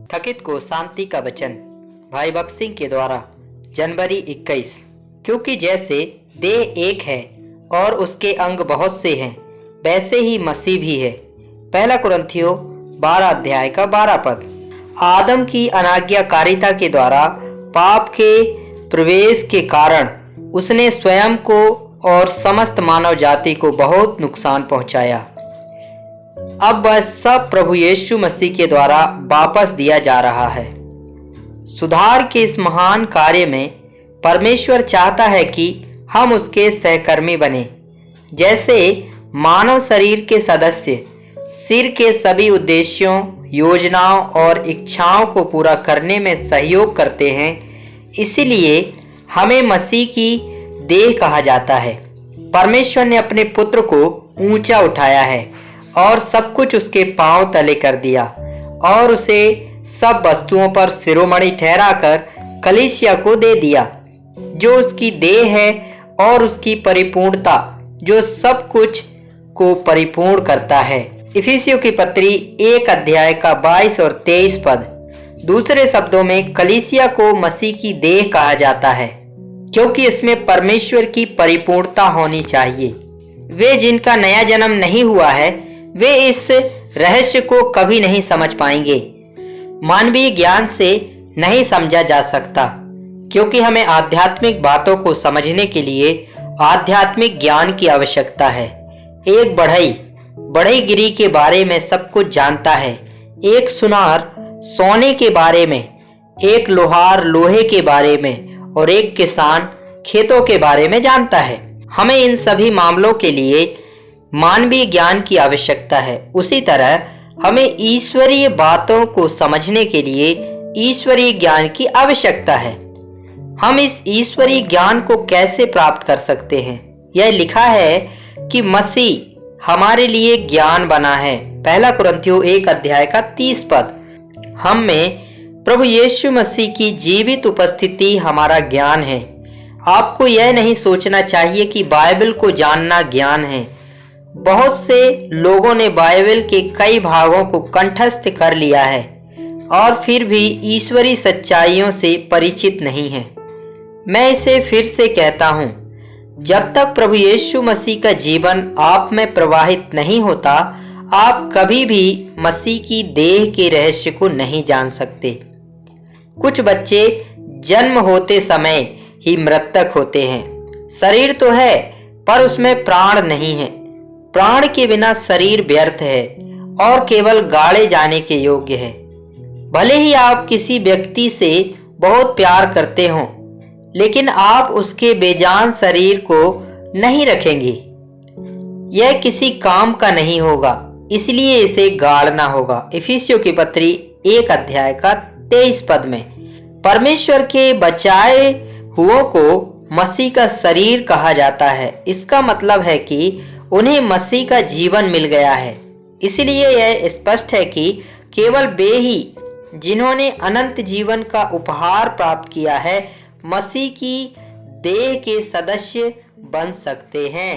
थकित को शांति का वचन भाई भक्त सिंह के द्वारा जनवरी 21। क्योंकि जैसे देह एक है और उसके अंग बहुत से हैं, वैसे ही मसीह भी है। पहला कुरिन्थियों 12 अध्याय का 12 पद। आदम की अनाज्ञाकारिता के द्वारा पाप के प्रवेश के कारण उसने स्वयं को और समस्त मानव जाति को बहुत नुकसान पहुंचाया। अब वह सब प्रभु यीशु मसीह के द्वारा वापस दिया जा रहा है। सुधार के इस महान कार्य में परमेश्वर चाहता है कि हम उसके सहकर्मी बने। जैसे मानव शरीर के सदस्य सिर के सभी उद्देश्यों, योजनाओं और इच्छाओं को पूरा करने में सहयोग करते हैं, इसलिए हमें मसीह की देह कहा जाता है। परमेश्वर ने अपने पुत्र को ऊंचा उठाया है और सब कुछ उसके पांव तले कर दिया और उसे सब वस्तुओं पर शिरोमणि ठहराकर कलीसिया को दे दिया, जो उसकी देह है और उसकी परिपूर्णता, जो सब कुछ को परिपूर्ण करता है। इफिसियों की पत्री 1 अध्याय का 22 और 23 पद। दूसरे शब्दों में कलीसिया को मसीह की देह कहा जाता है, क्योंकि इसमें परमेश्वर की परिपूर्णता होनी चाहिए। वे जिनका नया जन्म नहीं हुआ है, वे इस रहस्य को कभी नहीं समझ पाएंगे। मानवीय ज्ञान से नहीं समझा जा सकता, क्योंकि हमें आध्यात्मिक बातों को समझने के लिए आध्यात्मिक ज्ञान की आवश्यकता है। एक बढ़ई गिरी के बारे में सब कुछ जानता है, एक सुनार सोने के बारे में, एक लोहार लोहे के बारे में और एक किसान खेतों के बारे में जानता है। हमें इन सभी मामलों के लिए मानवीय ज्ञान की आवश्यकता है। उसी तरह हमें ईश्वरीय बातों को समझने के लिए ईश्वरीय ज्ञान की आवश्यकता है। हम इस ईश्वरीय ज्ञान को कैसे प्राप्त कर सकते हैं? यह लिखा है कि मसीह हमारे लिए ज्ञान बना है। पहला कुरिन्थियों 1 अध्याय का 30 पद। हम में प्रभु यीशु मसीह की जीवित उपस्थिति हमारा ज्ञान है। आपको यह नहीं सोचना चाहिए कि बाइबल को जानना ज्ञान है। बहुत से लोगों ने बाइबल के कई भागों को कंठस्थ कर लिया है और फिर भी ईश्वरीय सच्चाइयों से परिचित नहीं है। मैं इसे फिर से कहता हूँ, जब तक प्रभु यीशु मसीह का जीवन आप में प्रवाहित नहीं होता, आप कभी भी मसीह की देह के रहस्य को नहीं जान सकते। कुछ बच्चे जन्म होते समय ही मृतक होते हैं। शरीर तो है, पर उसमें प्राण नहीं है। प्राण के बिना शरीर व्यर्थ है और केवल गाड़े जाने के योग्य है। भले ही आप किसी व्यक्ति से बहुत प्यार करते हों, लेकिन आप उसके बेजान शरीर को नहीं रखेंगे। यह किसी काम का नहीं होगा, इसलिए इसे गाड़ना होगा। इफिसियों की पत्री 1 अध्याय का 23 पद में परमेश्वर के बचाए हुओं को मसीह का शरीर कहा जाता है। इसका मतलब है कि उन्हें मसीह का जीवन मिल गया है। इसलिए यह स्पष्ट है कि केवल वे ही जिन्होंने अनंत जीवन का उपहार प्राप्त किया है, मसीह की देह के सदस्य बन सकते हैं।